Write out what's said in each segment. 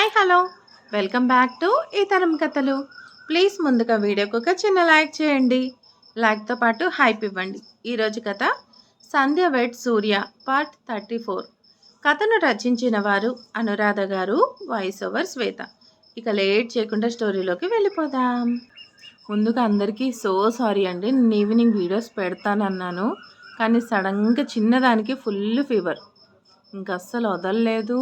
Hi hello welcome back to ఈ తరం కథలు. ప్లీజ్ ముందుగా వీడియోకి ఒక చిన్న లైక్ చేయండి. లైక్తో పాటు హైప్ ఇవ్వండి. ఈరోజు కథ సంధ్య వెడ్ సూర్య పార్ట్ 34. కథను రచించిన వారు అనురాధ గారు, వాయిస్ ఓవర్ శ్వేత. ఇక లేట్ చేయకుండా స్టోరీలోకి వెళ్ళిపోదాం. ముందుగా అందరికీ సారీ అండి. నేను ఈవినింగ్ వీడియోస్ పెడతానన్నాను, కానీ సడన్గా చిన్నదానికి ఫుల్ ఫీవర్, ఇంక అస్సలు వదలలేదు.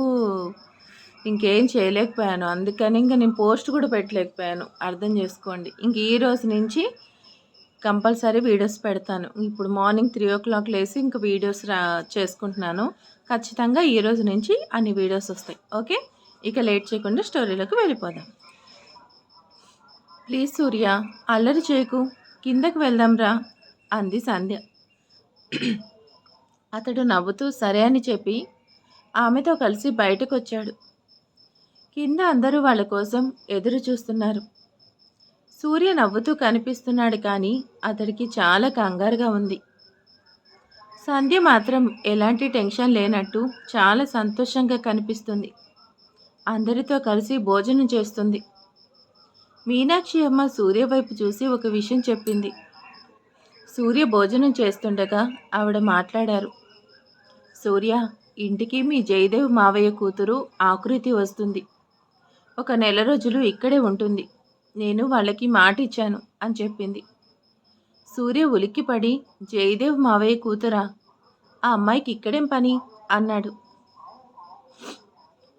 ఇంకేం చేయలేకపోయాను. అందుకని నేను పోస్ట్ కూడా పెట్టలేకపోయాను. అర్థం చేసుకోండి. ఇంక ఈ రోజు నుంచి కంపల్సరీ వీడియోస్ పెడతాను. ఇప్పుడు మార్నింగ్ 3 o'clock లేసి ఇంక వీడియోస్ చేసుకుంటున్నాను. ఖచ్చితంగా ఈ రోజు నుంచి అన్ని వీడియోస్ వస్తాయి. ఓకే, ఇక లేట్ చేయకుండా స్టోరీలోకి వెళ్ళిపోదాం. ప్లీజ్ సూర్య, అల్లరి చేయకు, కిందకి వెళ్దాం రా అంది సంధ్య. అతడు నవ్వుతూ సరే అని చెప్పి ఆమెతో కలిసి బయటకు వచ్చాడు. కింద అందరూ వాళ్ళ కోసం ఎదురు చూస్తున్నారు. సూర్య నవ్వుతూ కనిపిస్తున్నాడు, కానీ అతడికి చాలా కంగారుగా ఉంది. సంధ్య మాత్రం ఎలాంటి టెన్షన్ లేనట్టు చాలా సంతోషంగా కనిపిస్తుంది. అందరితో కలిసి భోజనం చేస్తుంది. మీనాక్షి అమ్మ సూర్య వైపు చూసి ఒక విషయం చెప్పింది. సూర్య భోజనం చేస్తుండగా ఆవిడ మాట్లాడారు. సూర్య, ఇంటికి మీ జయదేవ్ మావయ్య కూతురు ఆకృతి వస్తుంది. 1 నెల రోజులు ఇక్కడే ఉంటుంది. నేను వాళ్ళకి మాట ఇచ్చాను అని చెప్పింది. సూర్య ఉలిక్కిపడి, జయదేవ్ మావయ్య కూతురా? ఆ అమ్మాయికి ఇక్కడేం పని అన్నాడు.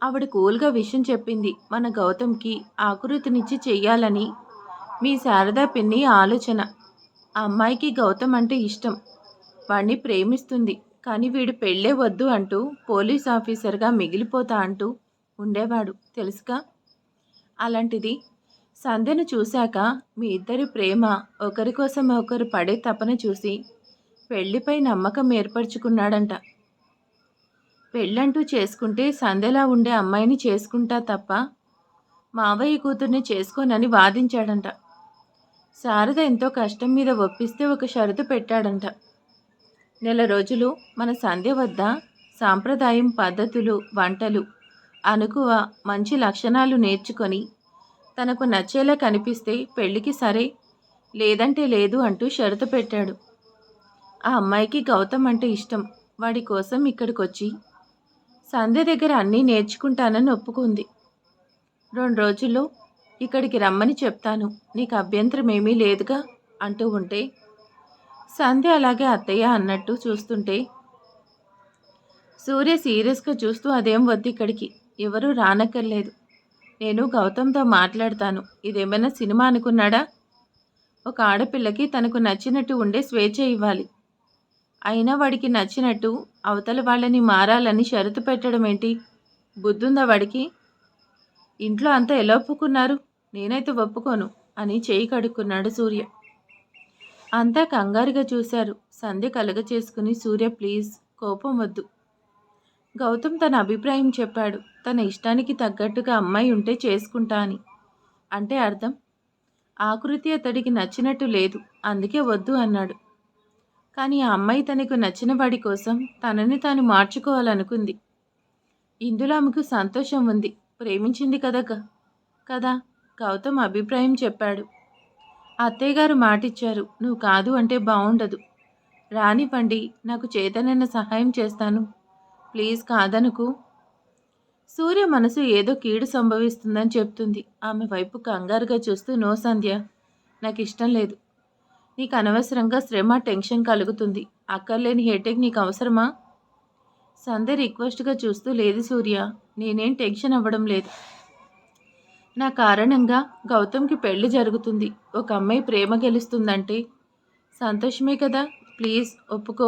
ఆవిడ కూల్గా విషయం చెప్పింది. మన గౌతమ్కి ఆకృతినిచ్చి చెయ్యాలని మీ శారదా పిన్ని ఆలోచన. ఆ అమ్మాయికి గౌతమ్ అంటే ఇష్టం, వాణ్ణి ప్రేమిస్తుంది. కానీ వీడు పెళ్ళే వద్దు అంటూ పోలీస్ ఆఫీసర్గా మిగిలిపోతా అంటూ ఉండేవాడు, తెలుసుగా. అలాంటిది సంధ్యను చూశాక మీ ఇద్దరి ప్రేమ, ఒకరి కోసం ఒకరు పడే తపన చూసి పెళ్లిపై నమ్మకం ఏర్పరచుకున్నాడంట. పెళ్ళంటూ చేసుకుంటే సంధ్యలా ఉండే అమ్మాయిని చేసుకుంటా తప్ప మావయ్య కూతుర్ని చేసుకోనని వాదించాడంట. శారద ఎంతో కష్టం మీద ఒప్పిస్తే ఒక షరతు పెట్టాడంట. 1 నెల రోజులు మన సంధ్య వద్ద సాంప్రదాయం, పద్ధతులు, వంటలు, అనుకువ, మంచి లక్షణాలు నేర్చుకొని తనకు నచ్చేలా కనిపిస్తే పెళ్ళికి సరే, లేదంటే లేదు అంటూ షరతు పెట్టాడు. ఆ అమ్మాయికి గౌతమ్ అంటే ఇష్టం. వాడి కోసం ఇక్కడికొచ్చి సంధ్య దగ్గర అన్నీ నేర్చుకుంటానని ఒప్పుకుంది. 2 రోజుల్లో ఇక్కడికి రమ్మని చెప్తాను, నీకు అభ్యంతరం ఏమీ లేదుగా అంటూ ఉంటే సంధ్య అలాగే అత్తయ్య అన్నట్టు చూస్తుంటే సూర్య సీరియస్గా చూస్తూ అదేం వద్దు, ఇక్కడికి ఎవరూ రానక్కర్లేదు, నేను గౌతమ్తో మాట్లాడతాను. ఇదేమైనా సినిమా అనుకున్నాడా? ఒక ఆడపిల్లకి తనకు నచ్చినట్టు ఉండే స్వేచ్ఛ ఇవ్వాలి. అయినా వాడికి నచ్చినట్టు అవతల వాళ్ళని మారాలని షరతు పెట్టడం ఏంటి? బుద్ధుందా వాడికి? ఇంట్లో అంతా ఎలా ఒప్పుకున్నారు? నేనైతే ఒప్పుకోను అని చేయి కడుక్కున్నాడు సూర్య. అంతా కంగారుగా చూశారు. సంధ్య కలగ చేసుకుని, సూర్య ప్లీజ్, కోపం వద్దు. గౌతమ్ తన అభిప్రాయం చెప్పాడు. తన ఇష్టానికి తగ్గట్టుగా అమ్మాయి ఉంటే చేసుకుంటా అని. అంటే అర్థం? ఆకృతి అతడికి నచ్చినట్టు లేదు, అందుకే వద్దు అన్నాడు. కానీ ఆ అమ్మాయి తనకు నచ్చిన వాడి కోసం తనని తాను మార్చుకోవాలనుకుంది. ఇందులో ఆమెకు సంతోషం ఉంది. ప్రేమించింది కదా. గౌతమ్ అభిప్రాయం చెప్పాడు. అత్తయ్య గారు మాటిచ్చారు, నువ్వు కాదు అంటే బాగుండదు. రానివ్వండి, నాకు చేతనైన సహాయం చేస్తాను, ప్లీజ్ కాదనుకు. సూర్య మనసు ఏదో కీడు సంభవిస్తుందని చెప్తుంది. ఆమె వైపు కంగారుగా చూస్తూ, నో సంధ్య, నాకు ఇష్టం లేదు. నీకు అనవసరంగా శ్రమ, టెన్షన్ కలుగుతుంది. అక్కర్లేని హెడేక్ నీకు అవసరమా? సంధ్య రిక్వెస్ట్గా చూస్తూ, లేదు సూర్య, నేనేం టెన్షన్ అవ్వడం లేదు. నా కారణంగా గౌతమ్కి పెళ్లి జరుగుతుంది. ఒక అమ్మాయి ప్రేమ గెలుస్తుందంటే సంతోషమే కదా, ప్లీజ్ ఒప్పుకో.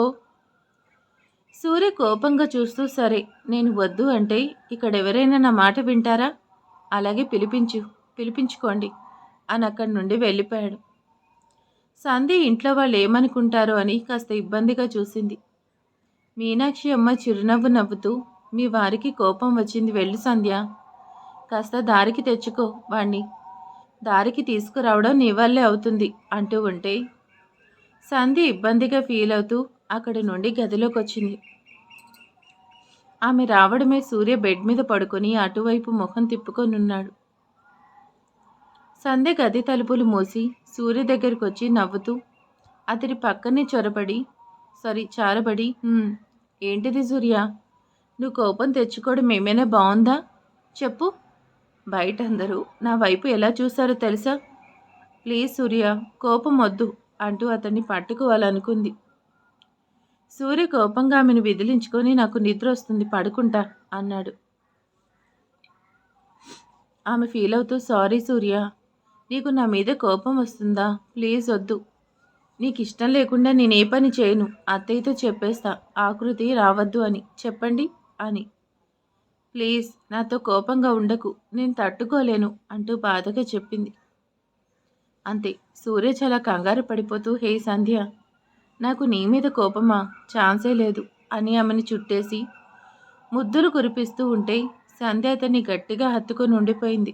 సూర్య కోపంగా చూస్తూ, సరే, నేను వద్దు అంటే ఇక్కడెవరైనా నా మాట వింటారా? అలాగే పిలిపించుకోండి అని అక్కడి నుండి వెళ్ళిపోయాడు. సంధ్య ఇంట్లో వాళ్ళు ఏమనుకుంటారో అని కాస్త ఇబ్బందిగా చూసింది. మీనాక్షి అమ్మ చిరునవ్వు నవ్వుతూ, మీ వారికి కోపం వచ్చింది, వెళ్ళు సంధ్య, కాస్త దారికి తెచ్చుకో, వాణ్ణి దారికి తీసుకురావడం నీ వల్లే అవుతుంది అంటూ ఉంటే సంధ్య ఇబ్బందిగా ఫీల్ అవుతూ అక్కడి నుండి గదిలోకి వచ్చింది. ఆమె రావడమే సూర్య బెడ్ మీద పడుకొని అటువైపు ముఖం తిప్పుకొనున్నాడు. సంధ్య గది తలుపులు మూసి సూర్య దగ్గరకొచ్చి నవ్వుతూ అతడి పక్కనే చారబడి ఏంటిది సూర్య? నువ్వు కోపం తెచ్చుకోవడం ఏమైనా బావుందా? చెప్పు. బయటందరూ నా వైపు ఎలా చూశారో తెలుసా? ప్లీజ్ సూర్య, కోపం వద్దు అంటూ అతన్ని పట్టుకోవాలనుకుంది. సూర్య కోపంగా ఆమెను విదిలించుకొని నాకు నిద్ర వస్తుంది, పడుకుంటా అన్నాడు. ఆమె ఫీల్ అవుతూ సారీ సూర్య, నీకు నా మీద కోపం వస్తుందా? ప్లీజ్ వద్దు. నీకు ఇష్టం లేకుండా నేనే పని చేయను. అత్తయ్యతో చెప్పేస్తా ఆకృతి రావద్దు అని చెప్పండి అని. ప్లీజ్ నాతో కోపంగా ఉండకు, నేను తట్టుకోలేను అంటూ బాధగా చెప్పింది. అంతే. సూర్య చాలా కంగారు పడిపోతూ హే సంధ్య, నాకు నీ మీద కోపమా? ఛాన్సే లేదు అని ఆమెను చుట్టేసి ముద్దులు కురిపిస్తూ ఉంటే సంధ్య అతన్ని గట్టిగా హత్తుకొని ఉండిపోయింది.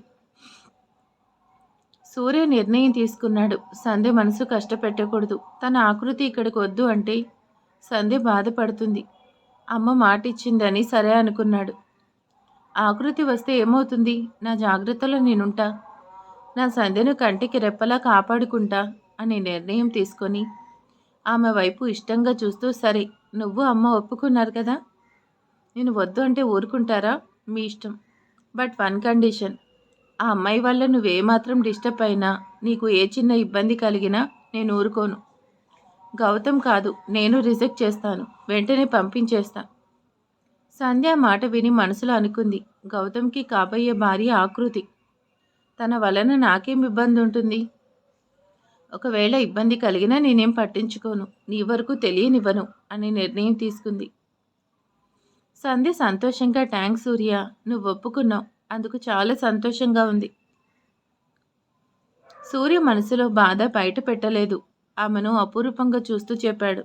సూర్య నిర్ణయం తీసుకున్నాడు. సంధ్య మనసు కష్టపెట్టకూడదు. తన ఆకృతి ఇక్కడికి వద్దు అంటే సంధ్య బాధపడుతుంది. అమ్మ మాట ఇచ్చిందని సరే అనుకున్నాడు. ఆకృతి వస్తే ఏమవుతుంది? నా జాగ్రత్తలో నేనుంటా. నా సంధ్యను కంటికి రెప్పలా కాపాడుకుంటా అనే నిర్ణయం తీసుకొని ఆమె వైపు ఇష్టంగా చూస్తూ సరే, నువ్వు అమ్మ ఒప్పుకున్నారు కదా, నేను వద్దు అంటే ఊరుకుంటారా? మీ ఇష్టం. బట్ వన్ కండిషన్, ఆ అమ్మాయి వల్ల నువ్వేమాత్రం డిస్టర్బ్ అయినా, నీకు ఏ చిన్న ఇబ్బంది కలిగినా నేను ఊరుకోను. గౌతమ్ కాదు, నేను రిజెక్ట్ చేస్తాను, వెంటనే పంపించేస్తా. సంధ్య మాట విని మనసులో అనుకుంది, గౌతమ్కి కాబోయే భార్య ఆకృతి. తన వలన నాకేం ఇబ్బంది ఉంటుంది? ఒకవేళ ఇబ్బంది కలిగినా నేనేం పట్టించుకోను, నీ వరకు తెలియనివ్వను అని నిర్ణయం తీసుకుంది. సంధ్య సంతోషంగా థ్యాంక్స్ సూర్య, నువ్వు ఒప్పుకున్నావు, అందుకు చాలా సంతోషంగా ఉంది. సూర్య మనసులో బాధ బయట పెట్టలేదు. ఆమెను అపురూపంగా చూస్తూ చెప్పాడు,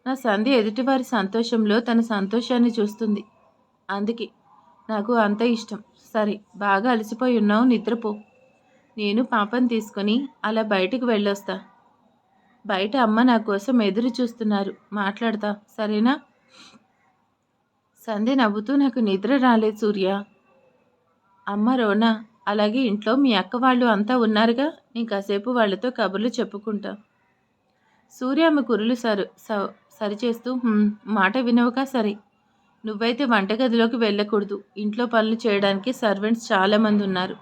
నా సంధ్య ఎదుటివారి సంతోషంలో తన సంతోషాన్ని చూస్తుంది. అందుకే నాకు అంత ఇష్టం. సరే, బాగా అలసిపోయి ఉన్నావు, నిద్రపో. నేను పాపని తీసుకొని అలా బయటికి వెళ్ళొస్తా. బయట అమ్మ నా కోసం ఎదురు చూస్తున్నారు, మాట్లాడతా, సరేనా? సంధ్య నవ్వుతూ నాకు నిద్ర రాలేదు సూర్య. అమ్మ రోనా, అలాగే ఇంట్లో మీ అక్క వాళ్ళు అంతా ఉన్నారుగా, నేను కాసేపు వాళ్ళతో కబుర్లు చెప్పుకుంటా. సూర్య ఆమె కురులు సరిచేస్తూ మాట వినవుగా, సరే. నువ్వైతే వంటగదిలోకి వెళ్ళకూడదు. ఇంట్లో పనులు చేయడానికి సర్వెంట్స్ చాలామంది ఉన్నారు.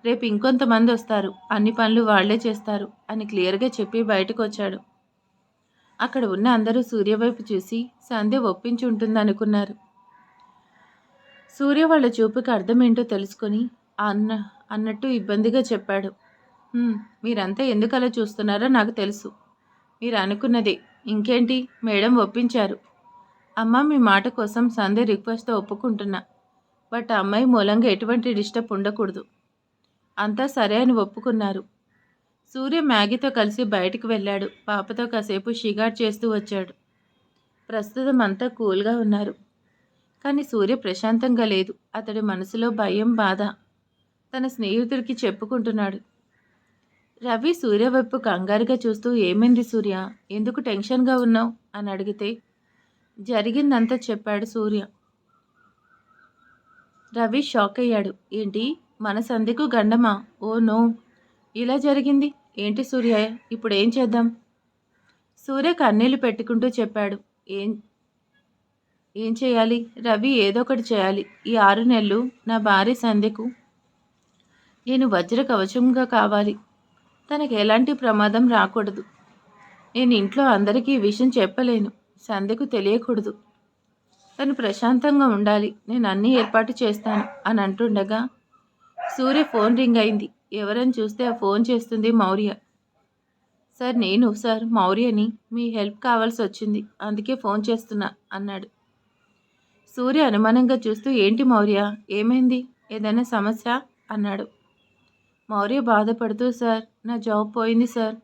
రేపు ఇంకొంతమంది వస్తారు, అన్ని పనులు వాళ్లే చేస్తారు అని క్లియర్గా చెప్పి బయటకు వచ్చాడు. అక్కడ ఉన్న అందరూ సూర్య వైపు చూసి సంధ్య ఒప్పించి ఉంటుందనుకున్నారు. సూర్య వాళ్ళ చూపుకి అర్థమేంటో తెలుసుకొని అన్నట్టు ఇబ్బందిగా చెప్పాడు, మీరంతా ఎందుకు అలా చూస్తున్నారో నాకు తెలుసు. మీరు అనుకున్నదే. ఇంకేంటి, మేడం ఒప్పించారు. అమ్మ మీ మాట కోసం సంధ్య రిక్వెస్ట్తో ఒప్పుకుంటున్నా. బట్ ఆ అమ్మాయి మూలంగా ఎటువంటి డిస్టర్బ్ ఉండకూడదు. అంతా సరే అని ఒప్పుకున్నారు. సూర్య మ్యాగీతో కలిసి బయటికి వెళ్ళాడు. పాపతో కాసేపు షిగార్ చేస్తూ వచ్చాడు. ప్రస్తుతం అంతా కూల్గా ఉన్నారు. కానీ సూర్య ప్రశాంతంగా లేదు. అతడి మనసులో భయం, బాధ. తన స్నేహితుడికి చెప్పుకుంటున్నాడు. రవి సూర్య వైపు కంగారుగా చూస్తూ ఏమైంది సూర్య, ఎందుకు టెన్షన్గా ఉన్నావు అని అడిగితే జరిగిందంతా చెప్పాడు సూర్య. రవి షాక్ అయ్యాడు. ఏంటి, మన సంధ్యకు గండమా? ఓ నో, ఇలా జరిగింది ఏంటి సూర్య, ఇప్పుడు ఏం చేద్దాం? సూర్య కన్నీళ్లు పెట్టుకుంటూ చెప్పాడు, ఏం చేయాలి రవి, ఏదో ఒకటి చేయాలి. ఈ 6 నెలలు నా భార్య సంధ్యకు నేను వజ్ర కవచంగా కావాలి. తనకు ఎలాంటి ప్రమాదం రాకూడదు. నేను ఇంట్లో అందరికీ ఈ విషయం చెప్పలేను. సంధ్యకు తెలియకూడదు. తను ప్రశాంతంగా ఉండాలి. నేను అన్నీ ఏర్పాటు చేస్తాను అని అంటుండగా సూర్య ఫోన్ రింగ్ అయింది. ఎవరని చూస్తే ఆ ఫోన్ చేస్తుంది మౌర్య. సార్, నేను సార్ మౌర్యని, మీ హెల్ప్ కావాల్సి వచ్చింది, అందుకే ఫోన్ చేస్తున్నా అన్నాడు. సూర్య అనుమానంగా చూస్తూ ఏంటి మౌర్య, ఏమైంది, ఏదైనా సమస్య అన్నాడు. మౌర్య బాధపడుతూ సార్, నా జాబ్ పోయింది సార్.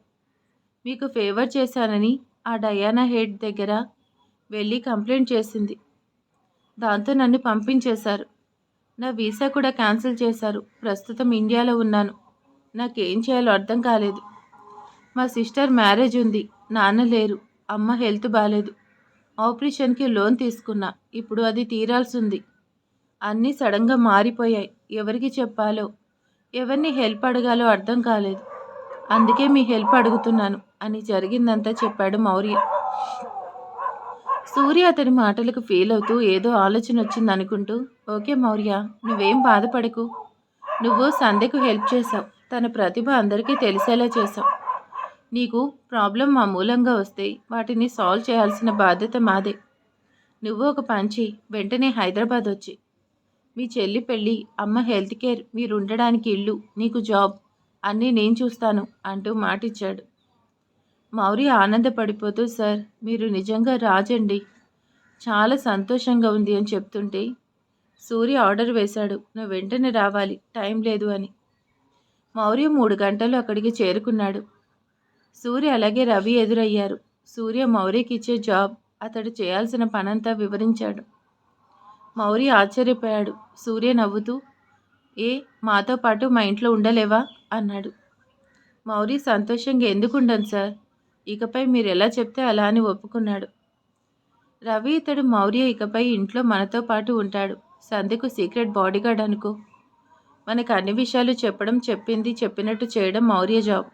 మీకు ఫేవర్ చేశానని ఆ డయానా హెడ్ దగ్గర వెళ్ళి కంప్లైంట్ చేసింది. దాంతో నన్ను పంపించేశారు. నా వీసా కూడా క్యాన్సిల్ చేశారు. ప్రస్తుతం ఇండియాలో ఉన్నాను. నాకేం చేయాలో అర్థం కాలేదు. మా సిస్టర్ మ్యారేజ్ ఉంది. నాన్న లేరు. అమ్మ హెల్త్ బాగాలేదు. ఆపరేషన్కి లోన్ తీసుకున్నా. ఇప్పుడు అది తీరాల్సింది. అన్నీ సడన్గా మారిపోయాయి. ఎవరికి చెప్పాలో, ఎవరిని హెల్ప్ అడగాలో అర్థం కాలేదు. అందుకే మీ హెల్ప్ అడుగుతున్నాను అని జరిగిందంతా చెప్పాడు మౌర్య. సూర్య అతని మాటలకు ఫీల్ అవుతూ ఏదో ఆలోచన వచ్చిందనుకుంటూ, ఓకే మౌర్య, నువ్వేం బాధపడకు. నువ్వు సంధ్యకు హెల్ప్ చేశావు. తన ప్రతిభ అందరికీ తెలిసేలా చేశావు. నీకు ప్రాబ్లం మా మూలంగా వస్తే వాటిని సాల్వ్ చేయాల్సిన బాధ్యత మాదే. నువ్వు ఒక పని చెయ్యి, వెంటనే హైదరాబాద్ వచ్చి మీ చెల్లి పెళ్ళి, అమ్మ హెల్త్ కేర్, మీరు ఉండడానికి ఇల్లు, నీకు జాబ్ అన్నీ నేను చూస్తాను అంటూ మాటిచ్చాడు. మౌర్య ఆనందపడిపోతూ, సార్ మీరు నిజంగా రాజండి, చాలా సంతోషంగా ఉంది అని చెప్తుంటే సూర్య ఆర్డర్ వేశాడు, నువ్వు వెంటనే రావాలి, టైం లేదు అని. మౌర్య 3 గంటలు అక్కడికి చేరుకున్నాడు. సూర్య అలాగే రవి ఎదురయ్యారు. సూర్య మౌర్యకి ఇచ్చే జాబ్, అతడు చేయాల్సిన పనంతా వివరించాడు. మౌర్య ఆశ్చర్యపోయాడు. సూర్య నవ్వుతూ, మాతో పాటు మా ఇంట్లో ఉండలేవా అన్నాడు. మౌర్య సంతోషంగా, ఎందుకు ఉండను సార్, ఇకపై మీరు ఎలా చెప్తే అలా అని ఒప్పుకున్నాడు. రవి, ఇతడు మౌర్య ఇకపై ఇంట్లో మనతో పాటు ఉంటాడు. సంధ్యకు సీక్రెట్ బాడీగార్డ్ అనుకో. మనకు అన్ని విషయాలు చెప్పడం, చెప్పింది చెప్పినట్టు చేయడం మౌర్య జాబ్.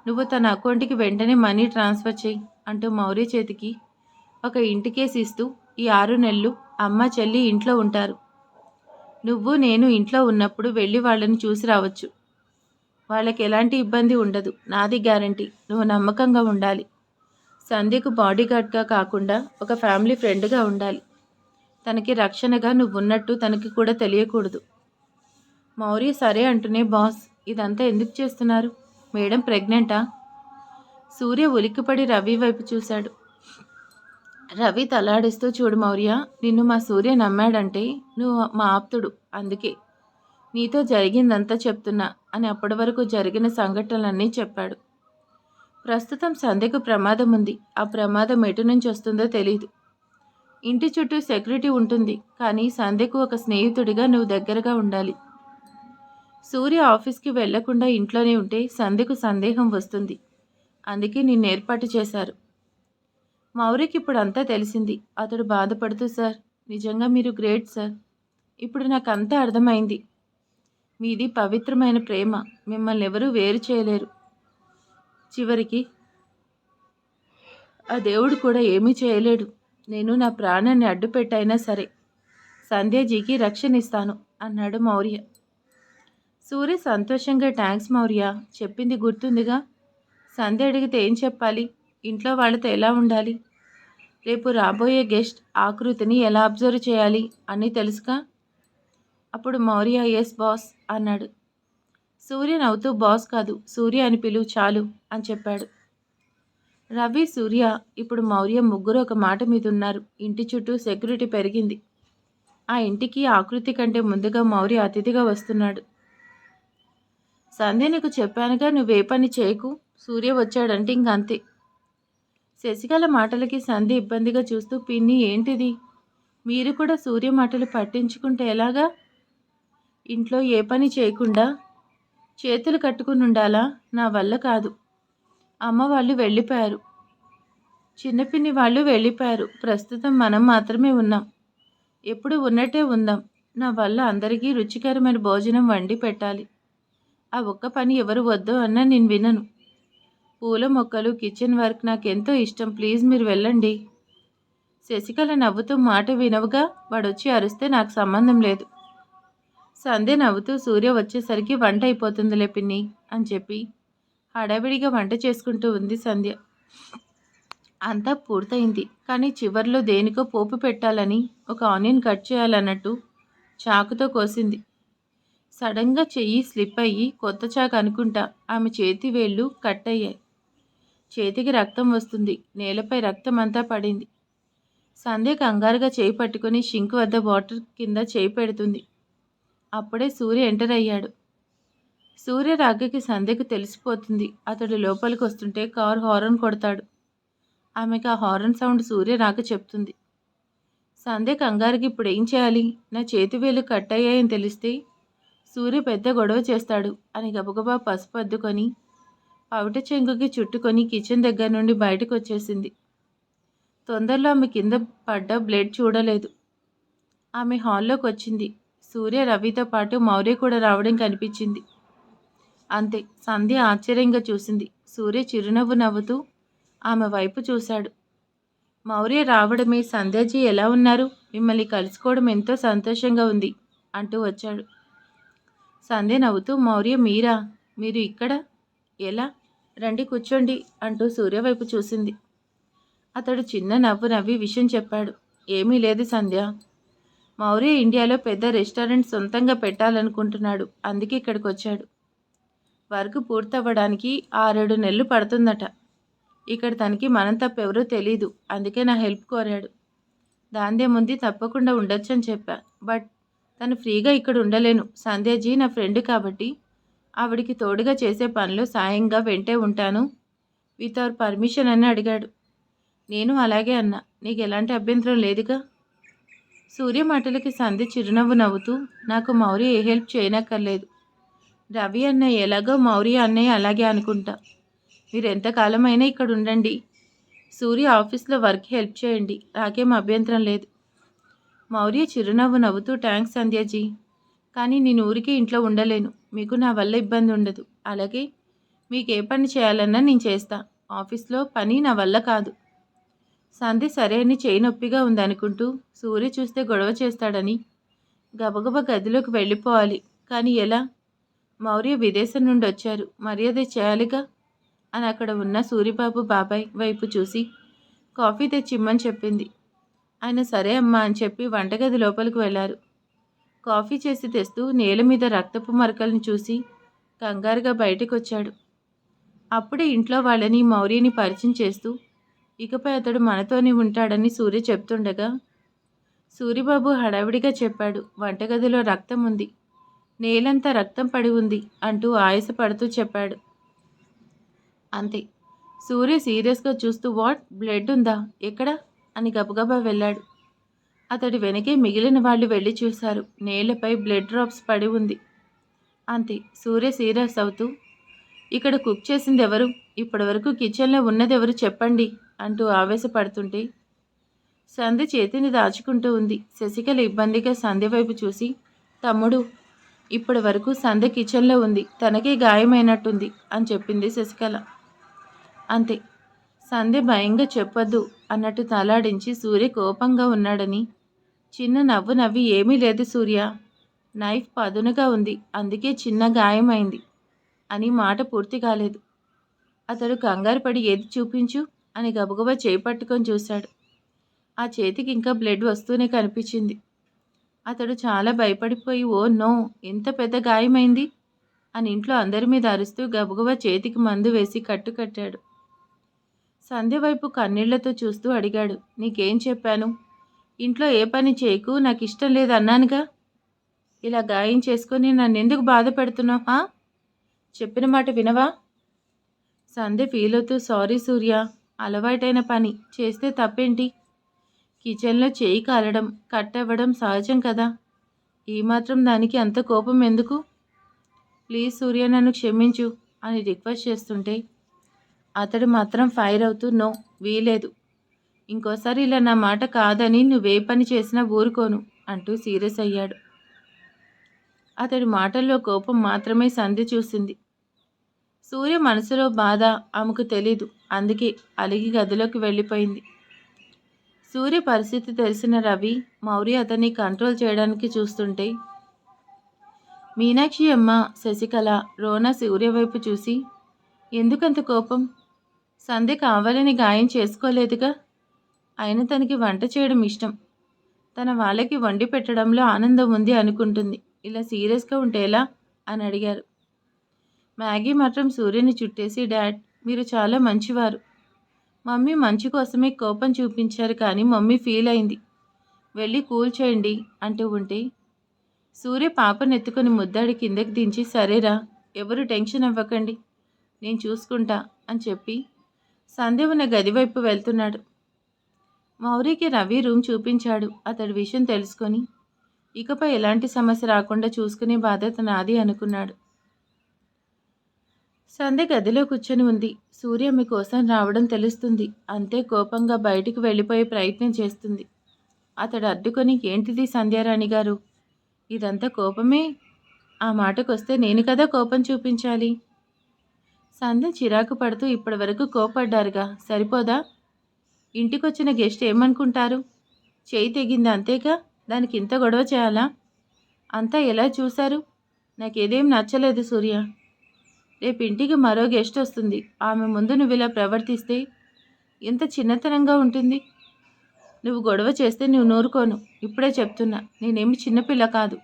నువ్వు తన అకౌంట్కి వెంటనే మనీ ట్రాన్స్ఫర్ చేయి అంటూ మౌర్య చేతికి ఒక ఇంటి కేసు ఇస్తూ, ఈ 6 నెలలు అమ్మ చెల్లి ఇంట్లో ఉంటారు. నువ్వు నేను ఇంట్లో ఉన్నప్పుడు వెళ్ళి వాళ్ళని చూసి రావచ్చు. వాళ్ళకి ఎలాంటి ఇబ్బంది ఉండదు, నాది గ్యారంటీ. నువ్వు నమ్మకంగా ఉండాలి. సంధ్యకు బాడీగార్డ్గా కాకుండా ఒక ఫ్యామిలీ ఫ్రెండ్గా ఉండాలి. తనకి రక్షణగా నువ్వు ఉన్నట్టు తనకి కూడా తెలియకూడదు. మౌర్య సరే అంటూనే, బాస్ ఇదంతా ఎందుకు చేస్తున్నారు? మేడం ప్రెగ్నెంటా? సూర్య ఉలిక్కిపడి రవి వైపు చూశాడు. రవి తలాడిస్తూ, చూడు మౌర్య, నిన్ను మా సూర్య నమ్మాడంటే నువ్వు మా ఆప్తుడు, అందుకే నీతో జరిగిందంతా చెప్తున్నా అని అప్పటి వరకు జరిగిన సంఘటనలన్నీ చెప్పాడు. ప్రస్తుతం సంధ్యకు ప్రమాదం ఉంది. ఆ ప్రమాదం ఎటు నుంచి వస్తుందో తెలీదు. ఇంటి చుట్టూ సెక్యూరిటీ ఉంటుంది, కానీ సంధ్యకు ఒక స్నేహితుడిగా నువ్వు దగ్గరగా ఉండాలి. సూర్య ఆఫీస్కి వెళ్లకుండా ఇంట్లోనే ఉంటే సంధ్యకు సందేహం వస్తుంది. అందుకే నిన్ను ఏర్పాటు చేశారు. మౌర్యకి ఇప్పుడు అంతా తెలిసింది. అతడు బాధపడుతూ, సార్ నిజంగా మీరు గ్రేట్ సార్. ఇప్పుడు నాకు అంతా అర్థమైంది. మీది పవిత్రమైన ప్రేమ. మిమ్మల్ని ఎవరూ వేరు చేయలేరు. చివరికి ఆ దేవుడు కూడా ఏమీ చేయలేడు. నేను నా ప్రాణాన్ని అడ్డుపెట్టైనా సరే సంధ్యాజీకి రక్షణ ఇస్తాను అన్నాడు మౌర్య. సూర్య సంతోషంగా, థ్యాంక్స్ మౌర్య, చెప్పింది గుర్తుందిగా? సంధ్య అడిగితే ఏం చెప్పాలి? ఇంట్లో వాళ్ళతో ఎలా ఉండాలి? రేపు రాబోయే గెస్ట్ ఆకృతిని ఎలా అబ్జర్వ్ చేయాలి అని తెలుసుగా? అప్పుడు మౌర్య, ఎస్ బాస్ అన్నాడు. సూర్య నవ్వుతూ, బాస్ కాదు, సూర్య అని పిలువు చాలు అని చెప్పాడు. రవి, సూర్య, ఇప్పుడు మౌర్య ముగ్గురు ఒక మాట మీద ఉన్నారు. ఇంటి చుట్టూ సెక్యూరిటీ పెరిగింది. ఆ ఇంటికి ఆకృతి కంటే ముందుగా మౌర్య అతిథిగా వస్తున్నాడు. సంధ్య నీకు చెప్పానుగా, నువ్వే పని చేయకు, సూర్య వచ్చాడంటే ఇంకంతే. శశికళ మాటలకి సంధ్య ఇబ్బందిగా చూస్తూ, పిన్ని ఏంటిది? మీరు కూడా సూర్య మాటలు పట్టించుకుంటే ఎలాగా? ఇంట్లో ఏ పని చేయకుండా చేతులు కట్టుకుని ఉండాలా? నా వల్ల కాదు. అమ్మ వాళ్ళు వెళ్ళిపోయారు, చిన్నపిన్ని వాళ్ళు వెళ్ళిపోయారు. ప్రస్తుతం మనం మాత్రమే ఉన్నాం. ఎప్పుడు ఉన్నట్టే ఉందాం. నా వల్ల అందరికీ రుచికరమైన భోజనం వండి పెట్టాలి. ఆ ఒక్క పని ఎవరు వద్దు అన్నా నేను వినను. పూల మొక్కలు, కిచెన్ వర్క్ నాకెంతో ఇష్టం. ప్లీజ్ మీరు వెళ్ళండి. శశికళ నవ్వుతూ, మాట వినవుగా, వాడొచ్చి అరిస్తే నాకు సంబంధం లేదు. సంధ్య నవ్వుతూ, సూర్య వచ్చేసరికి వంట అయిపోతుందిలే పిన్ని అని చెప్పి హడావిడిగా వంట చేసుకుంటూ ఉంది సంధ్య. అంతా పూర్తయింది, కానీ చివర్లో దేనికో పోపు పెట్టాలని, ఒక ఆనియన్ కట్ చేయాలన్నట్టు చాకుతో కోసింది. సడన్గా చెయ్యి స్లిప్ అయ్యి, కొత్త చాకు అనుకుంటా, ఆమె చేతి వేళ్ళు కట్ అయ్యాయి. చేతికి రక్తం వస్తుంది. నేలపై రక్తం అంతా పడింది. సంధ్య కంగారుగా చేయి పట్టుకుని షింక్ వద్ద వాటర్ కింద చేయి పెడుతుంది. అప్పుడే సూర్య ఎంటర్ అయ్యాడు. సూర్య రాకకి సంధ్యకు తెలిసిపోతుంది. అతడు లోపలికి వస్తుంటే కారు హారన్ కొడతాడు. ఆమెకు ఆ హారన్ సౌండ్ సూర్య రాక చెప్తుంది. సంధ్య కంగారుకి ఇప్పుడు ఏం చేయాలి? నా చేతి వేలు కట్ అయ్యాయని తెలిస్తే సూర్య పెద్ద గొడవ చేస్తాడు అని గబగబా పసుపు అద్దుకొని పవిట చెంగుకి చుట్టుకొని కిచెన్ దగ్గర నుండి బయటకు వచ్చేసింది. తొందరలో ఆమె కింద పడ్డ బ్లేడ్ చూడలేదు. ఆమె హాల్లోకి వచ్చింది. సూర్య, రవితో పాటు మౌర్య కూడా రావడం కనిపించింది. అంతే. సంధ్య ఆశ్చర్యంగా చూసింది. సూర్య చిరునవ్వు నవ్వుతూ ఆమె వైపు చూశాడు. మౌర్య రావడమే సంధ్యాజీ ఎలా ఉన్నారు? మిమ్మల్ని కలుసుకోవడం ఎంతో సంతోషంగా ఉంది అంటూ వచ్చాడు. సంధ్య నవ్వుతూ, మౌర్య మీరా? మీరు ఇక్కడ? ఎలా? రండి కూర్చోండి అంటూ సూర్య వైపు చూసింది. అతడు చిన్న నవ్వు నవ్వి విషయం చెప్పాడు. ఏమీ లేదు సంధ్య. మౌర్య ఇండియాలో పెద్ద రెస్టారెంట్ సొంతంగా పెట్టాలనుకుంటున్నాడు. అందుకే ఇక్కడికి వచ్చాడు. వర్క్ పూర్తవ్వడానికి 6-7 నెలలు పడుతుందట. ఇక్కడ తనకి మనం తప్ప ఎవరూ తెలీదు. అందుకే నా హెల్ప్ కోరాడు. దాందేముంది, తప్పకుండా ఉండొచ్చని చెప్పా. బట్ తను ఫ్రీగా ఇక్కడ ఉండలేను. సంధ్యాజీ నా ఫ్రెండ్ కాబట్టి ఆవిడికి తోడుగా చేసే పనిలో సాయంగా వెంటే ఉంటాను. విత్ అవర్ పర్మిషన్ అని అడిగాడు. నేను అలాగే అన్నా. నీకు ఎలాంటి అభ్యంతరం లేదుగా? సూర్య మాటలకి సంధ్య చిరునవ్వు నవ్వుతూ, నాకు మౌర్య ఏ హెల్ప్ చేయనక్కర్లేదు. రవి అన్నయ్య ఎలాగో మౌర్య అన్నయ్య అలాగే అనుకుంటా. మీరు ఎంతకాలమైనా ఇక్కడ ఉండండి. సూర్య ఆఫీస్లో వర్క్ హెల్ప్ చేయండి. నాకేం అభ్యంతరం లేదు. మౌర్య చిరునవ్వు నవ్వుతూ, థ్యాంక్స్ సంధ్యాజీ. కానీ నేను ఊరికే ఇంట్లో ఉండలేను. మీకు నా వల్ల ఇబ్బంది ఉండదు. అలాగే మీకు ఏ పని చేయాలన్నా నేను చేస్తా. ఆఫీస్లో పని నా వల్ల కాదు. సంధ్య సరే అని చేయి నొప్పిగా ఉందనుకుంటూ, సూర్య చూస్తే గొడవ చేస్తాడని గబగబా గదిలోకి వెళ్ళిపోవాలి. కానీ ఎలా? మౌర్య విదేశం నుండి వచ్చారు. మర్యాద చేయాలిగా అని అక్కడ ఉన్న సూరిబాబు బాబాయ్ వైపు చూసి కాఫీ తెచ్చిమ్మని చెప్పింది. ఆయన సరే అమ్మా అని చెప్పి వంటగది లోపలికి వెళ్ళారు. కాఫీ చేసి తెస్తూ నేల మీద రక్తపు మరకలను చూసి కంగారుగా బయటకు వచ్చాడు. అప్పుడే ఇంట్లో వాళ్ళని మౌర్యని పరిచయం చేస్తూ, ఇకపై అతడు మనతోనే ఉంటాడని సూర్య చెప్తుండగా సూరిబాబు హడావిడిగా చెప్పాడు, వంటగదిలో రక్తం ఉంది, నేలంతా రక్తం పడి ఉంది అంటూ ఆయాసపడుతూ చెప్పాడు. అంతే. సూర్య సీరియస్గా చూస్తూ, వాట్, బ్లడ్ ఉందా? ఎక్కడ అని గబగబా వెళ్ళాడు. అతడి వెనకే మిగిలిన వాళ్ళు వెళ్ళి చూశారు. నేలపై బ్లడ్ డ్రాప్స్ పడి ఉంది. అంతే. సూర్య సీరియస్ అవుతూ, ఇక్కడ కుక్ చేసింది ఎవరు? ఇప్పటి వరకు కిచెన్లో ఉన్నది ఎవరు చెప్పండి అంటూ ఆవేశపడుతుంటే సంధ్య చేతిని దాచుకుంటూ ఉంది. శశికళ ఇబ్బందిగా సంధ్య వైపు చూసి, తమ్ముడు, ఇప్పటి వరకు సంధ్య కిచెన్లో ఉంది, తనకే గాయమైనట్టుంది అని చెప్పింది శశికళ. అంతే. సంధ్య భయంగా చెప్పొద్దు అన్నట్టు తలాడించి సూర్య కోపంగా ఉన్నాడని చిన్న నవ్వు నవ్వి, ఏమీ లేదు సూర్య, నైఫ్ పదునుగా ఉంది, అందుకే చిన్న గాయమైంది అని మాట పూర్తి కాలేదు. అతడు కంగారు పడి, ఏది చూపించు అని గబగబా చేయి పట్టుకొని చూశాడు. ఆ చేతికి ఇంకా బ్లడ్ వస్తూనే కనిపించింది. అతడు చాలా భయపడిపోయి, ఓ నో, ఎంత పెద్ద గాయమైంది అని ఇంట్లో అందరి మీద అరుస్తూ గబగబా చేతికి మందు వేసి కట్టాడు. సంధ్య వైపు కన్నీళ్లతో చూస్తూ అడిగాడు, నీకేం చెప్పాను? ఇంట్లో ఏ పని చేయకు, నాకు ఇష్టం లేదు అన్నానుగా. ఇలా గాయం చేసుకొని నన్నెందుకు బాధ పెడుతున్నావా? చెప్పిన మాట వినవా? సంధ్య ఫీల్ అవుతూ, సారీ సూర్య, అలవాటైన పని చేస్తే తప్పేంటి? కిచెన్లో చేయి కాలడం, కట్ అవ్వడం సహజం కదా. ఏమాత్రం దానికి అంత కోపం ఎందుకు? ప్లీజ్ సూర్య, నన్ను క్షమించు అని రిక్వెస్ట్ చేస్తుంటే అతడు మాత్రం ఫైర్ అవుతూ, నో, వీలేదు, ఇంకోసారి ఇలా నా మాట కాదని నువ్వే పని చేసినా ఊరుకోను అంటూ సీరియస్ అయ్యాడు. అతడి మాటల్లో కోపం మాత్రమే సంధ్య చూసింది. సూర్య మనసులో బాధ ఆమెకు తెలీదు. అందుకే అలిగి గదిలోకి వెళ్ళిపోయింది. సూర్య పరిస్థితి తెలిసిన రవి, మౌర్య అతన్ని కంట్రోల్ చేయడానికి చూస్తుంటే మీనాక్షి అమ్మ, శశికళ, రోనా సూర్య వైపు చూసి, ఎందుకంత కోపం? సంధ్య కావాలని గాయం చేసుకోలేదుగా. అయినా తనకి వంట చేయడం ఇష్టం. తన వాళ్ళకి వండి పెట్టడంలో ఆనందం ఉంది అనుకుంటుంది. ఇలా సీరియస్గా ఉంటే ఎలా అని అడిగారు. మ్యాగీ మాత్రం సూర్యని చుట్టేసి, డాడ్, మీరు చాలా మంచివారు. మమ్మీ మంచి కోసమే కోపం చూపించారు, కానీ మమ్మీ ఫీల్ అయింది, వెళ్ళి కూల్ చేయండి అంటూ ఉంటే సూర్య పాపను ఎత్తుకొని ముద్దాడి కిందకి దించి, సరేరా, ఎవరు టెన్షన్ అవ్వకండి, నేను చూసుకుంటా అని చెప్పి సంధ్య ఉన్న గది వైపు వెళ్తున్నాడు. మౌర్యకి రవి రూమ్ చూపించాడు. అతడి విషయం తెలుసుకొని ఇకపై ఎలాంటి సమస్య రాకుండా చూసుకునే బాధ్యత నాది అనుకున్నాడు. సంధ్య గదిలో కూర్చొని ఉంది. సూర్య మీకోసం రావడం తెలుస్తుంది. అంతే కోపంగా బయటికి వెళ్ళిపోయే ప్రయత్నం చేస్తుంది. అతడు అడ్డుకొని ఏంటిది సంధ్యారాణి గారు? ఇదంతా కోపమే? ఆ మాటకొస్తే నేను కదా కోపం చూపించాలి. సంధ్య చిరాకు పడుతూ ఇప్పటివరకు కోపడ్డారుగా సరిపోదా? ఇంటికొచ్చిన గెస్ట్ ఏమనుకుంటారు? చేయి తెగింది అంతేగా, దానికి ఇంత గొడవ చేయాలా? అంతా ఎలా చూశారు? నాకేదేం నచ్చలేదు సూర్య. రేపు ఇంటికి మరో గెస్ట్ వస్తుంది. ఆమె ముందు నువ్వు ఇలా ప్రవర్తిస్తే ఎంత చిన్నతనంగా ఉంటుంది. నువ్వు గొడవ చేస్తే నువ్వు నూరుకోను. ఇప్పుడే చెప్తున్నా, నేనేమి చిన్నపిల్ల కాదు.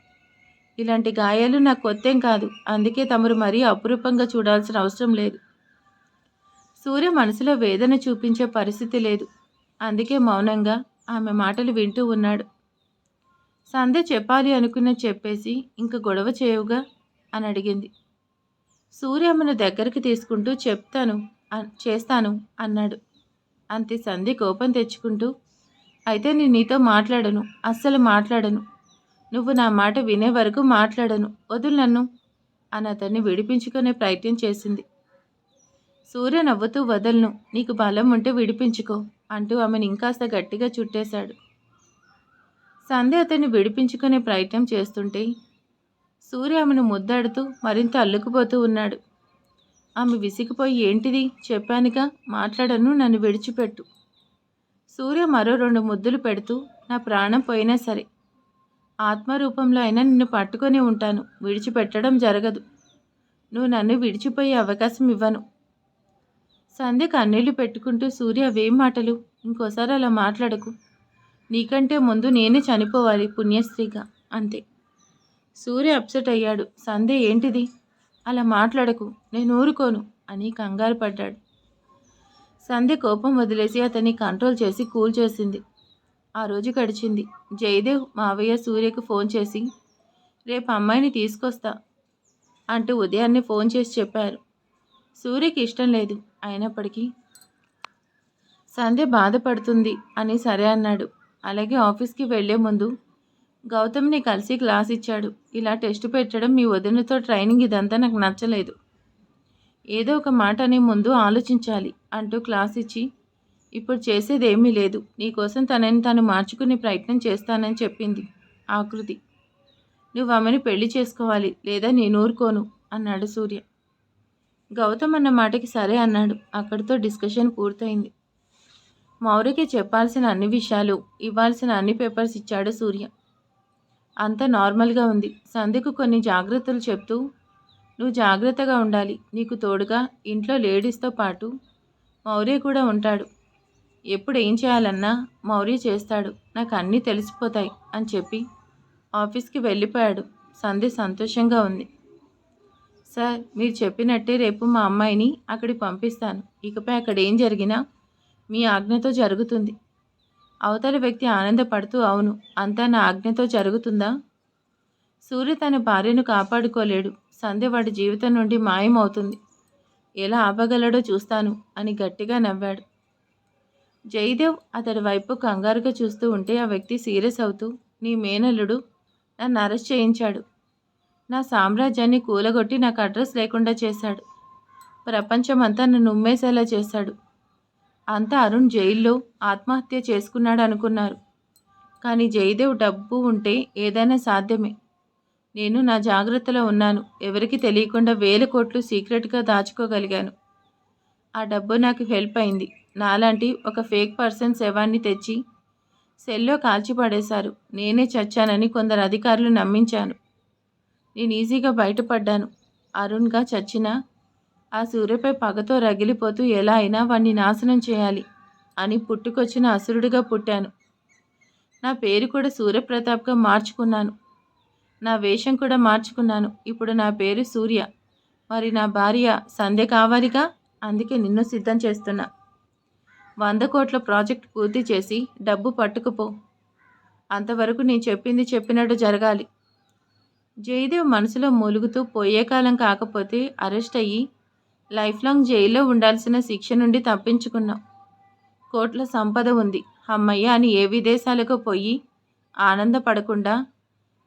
ఇలాంటి గాయాలు నాకు కొత్తేం కాదు. అందుకే తమరు మరీ అపురూపంగా చూడాల్సిన అవసరం లేదు. సూర్య మనసులో వేదన చూపించే పరిస్థితి లేదు. అందుకే మౌనంగా ఆమె మాటలు వింటూ ఉన్నాడు. సంధ్య చెప్పాలి అనుకున్న చెప్పేసి ఇంక గొడవ చేయవుగా అని అడిగింది. సూర్య ఆమెను దగ్గరికి తీసుకుంటూ చేస్తాను అన్నాడు. అంతే. సంధ్య కోపం తెచ్చుకుంటూ, అయితే నేను నీతో మాట్లాడను, అస్సలు మాట్లాడను. నువ్వు నా మాట వినే వరకు మాట్లాడను, వదులు నన్ను అని అతన్ని విడిపించుకునే ప్రయత్నం చేసింది. సూర్య నవ్వుతూ వదలను, నీకు బలం ఉంటే విడిపించుకో అంటూ ఆమెను ఇంకాస్త గట్టిగా చుట్టేశాడు. సంధ్య అతన్ని విడిపించుకునే ప్రయత్నం చేస్తుంటే సూర్య ఆమెను ముద్దాడుతూ మరింత అల్లుకుపోతూ ఉన్నాడు. ఆమె విసిగిపోయి ఏంటిది, చెప్పానుగా మాట్లాడను, నన్ను విడిచిపెట్టు. సూర్య మరో 2 ముద్దులు పెడుతూ, నా ప్రాణం పోయినా సరే ఆత్మరూపంలో అయినా నిన్ను పట్టుకొని ఉంటాను, విడిచిపెట్టడం జరగదు. నువ్వు నన్ను విడిచిపోయే అవకాశం ఇవ్వను. సంధ్య కన్నీళ్లు పెట్టుకుంటూ, సూర్య అవేం మాటలు, ఇంకోసారి అలా మాట్లాడకు. నీకంటే ముందు నేనే చనిపోవాలి పుణ్యస్త్రీగా, అంతే. సూర్య అప్సెట్ అయ్యాడు. సంధ్య ఏంటిది, అలా మాట్లాడకు, నేను ఊరుకోను అని కంగారు పడ్డాడు. సంధ్య కోపం వదిలేసి అతన్ని కంట్రోల్ చేసి కూల్ చేసింది. ఆ రోజు గడిచింది. జయదేవ్ మావయ్య సూర్యకు ఫోన్ చేసి రేపు అమ్మాయిని తీసుకొస్తా అంటూ ఉదయాన్నే ఫోన్ చేసి చెప్పారు. సూర్యకి ఇష్టం లేదు. అయినప్పటికీ సంధ్య బాధపడుతుంది అని సరే అన్నాడు. అలాగే ఆఫీస్కి వెళ్లే ముందు గౌతమ్ని కలిసి క్లాస్ ఇచ్చాడు. ఇలా టెస్ట్ పెట్టడం, మీ వదినతో ట్రైనింగ్, ఇదంతా నాకు నచ్చలేదు. ఏదో ఒక మాట అని ముందు ఆలోచించాలి అంటూ క్లాస్ ఇచ్చి, ఇప్పుడు చేసేదేమీ లేదు, నీకోసం తనని తాను మార్చుకునే ప్రయత్నం చేస్తానని చెప్పింది ఆకృతి. నువ్వు ఆమెను పెళ్లి చేసుకోవాలి, లేదా నేను ఊరుకోను అన్నాడు సూర్య. గౌతమ్ అన్న మాటకి సరే అన్నాడు. అక్కడితో డిస్కషన్ పూర్తయింది. మౌరికి చెప్పాల్సిన అన్ని విషయాలు, ఇవ్వాల్సిన అన్ని పేపర్స్ ఇచ్చాడు సూర్య. అంతా నార్మల్గా ఉంది. సంధ్యకు కొన్ని జాగ్రత్తలు చెప్తూ, నువ్వు జాగ్రత్తగా ఉండాలి, నీకు తోడుగా ఇంట్లో లేడీస్తో పాటు మౌర్య కూడా ఉంటాడు. ఎప్పుడు ఏం చేయాలన్నా మౌర్య చేస్తాడు, నాకు అన్నీ తెలిసిపోతాయి అని చెప్పి ఆఫీస్కి వెళ్ళిపోయాడు. సంధ్య సంతోషంగా ఉంది. సార్, మీరు చెప్పినట్టే రేపు మా అమ్మాయిని అక్కడికి పంపిస్తాను. ఇకపై అక్కడ ఏం జరిగినా మీ ఆజ్ఞతో జరుగుతుంది. అవతల వ్యక్తి ఆనందపడుతూ, అవును, అంతా నా ఆజ్ఞతో జరుగుతుందా? సూర్య తన భార్యను కాపాడుకోలేడు. సంధ్య వాడి జీవితం నుండి మాయమవుతుంది. ఎలా ఆపగలడో చూస్తాను అని గట్టిగా నవ్వాడు. జయదేవ్ అతడి వైపు కంగారుగా చూస్తూ ఉంటే ఆ వ్యక్తి సీరియస్ అవుతూ, నీ మేనల్లుడు నన్ను అరెస్ట్ చేయించాడు. నా సామ్రాజ్యాన్ని కూలగొట్టి నాకు అడ్రస్ లేకుండా చేశాడు. ప్రపంచమంతా నన్ను ఉమ్మేసేలా చేశాడు. అంతా అరుణ్ జైల్లో ఆత్మహత్య చేసుకున్నాడు అనుకున్నారు. కానీ జయదేవ్ డబ్బు ఉంటే ఏదైనా సాధ్యమే. నేను నా జాగ్రత్తలో ఉన్నాను. ఎవరికి తెలియకుండా 1000 కోట్లు సీక్రెట్గా దాచుకోగలిగాను. ఆ డబ్బు నాకు హెల్ప్ అయింది. నాలాంటి ఒక ఫేక్ పర్సన్ శవాన్ని తెచ్చి సెల్లో కాల్చిపడేశారు. నేనే చచ్చానని కొందరు అధికారులు నమ్మించాను. నేను ఈజీగా బయటపడ్డాను. అరుణ్గా చచ్చినా ఆ సూర్యపై పగతో రగిలిపోతూ ఎలా అయినా వాణ్ణి నాశనం చేయాలి అని పుట్టుకొచ్చిన అసురుడిగా పుట్టాను. నా పేరు కూడా సూర్యప్రతాప్గా మార్చుకున్నాను. నా వేషం కూడా మార్చుకున్నాను. ఇప్పుడు నా పేరు సూర్య. మరి నా భార్య సంధ్య కావాలిగా, అందుకే నిన్ను సిద్ధం చేస్తున్నా. 100 కోట్ల ప్రాజెక్ట్ పూర్తి చేసి డబ్బు పట్టుకుపో. అంతవరకు నేను చెప్పింది చెప్పినట్టు జరగాలి. జయదేవ్ మనసులో మూలుగుతూ, పోయే కాలం కాకపోతే అరెస్ట్ అయ్యి లైఫ్ లాంగ్ జైల్లో ఉండాల్సిన శిక్ష నుండి తప్పించుకున్నాం. కోట్ల సంపద ఉంది, అమ్మయ్య అని ఏ విదేశాలకు పోయి ఆనందపడకుండా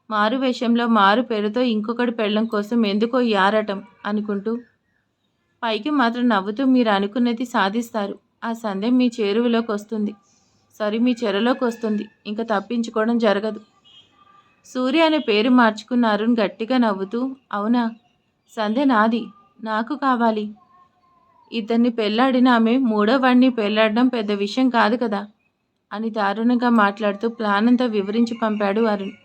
మారు వేషంలో మారు పేరుతో ఇంకొకటి పెళ్ళం కోసం ఎందుకో ఈ ఆరాటం అనుకుంటూ పైకి మాత్రం నవ్వుతూ మీరు అనుకున్నది సాధిస్తారు. ఆ సంధ్య మీ చేరువలోకి వస్తుంది. మీ చెరలోకి వస్తుంది. ఇంక తప్పించుకోవడం జరగదు. సూర్య అనే పేరు మార్చుకున్న అరుణ్ గట్టిగా నవ్వుతూ, అవునా? సంధ్య నాది. నాకు కావాలి. ఇతన్ని పెళ్లాడిన ఆమె మూడో వాడిని పెళ్లాడడం పెద్ద విషయం కాదు కదా అని దారుణంగా మాట్లాడుతూ ప్లాన్ అంతా వివరించి పంపాడు అరుణ్.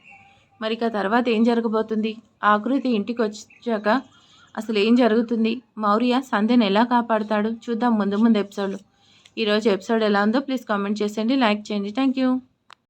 మరిక తర్వాత ఏం జరగబోతుంది? ఆకృతి ఇంటికి వచ్చాక అసలు ఏం జరుగుతుంది? మౌర్య సంధ్యను ఎలా కాపాడుతాడు? చూద్దాం ముందు ముందు ఎపిసోడ్లో. ఈరోజు ఎపిసోడ్ ఎలా ఉందో ప్లీజ్ కామెంట్ చేసేయండి, లైక్ చేయండి. Thank you.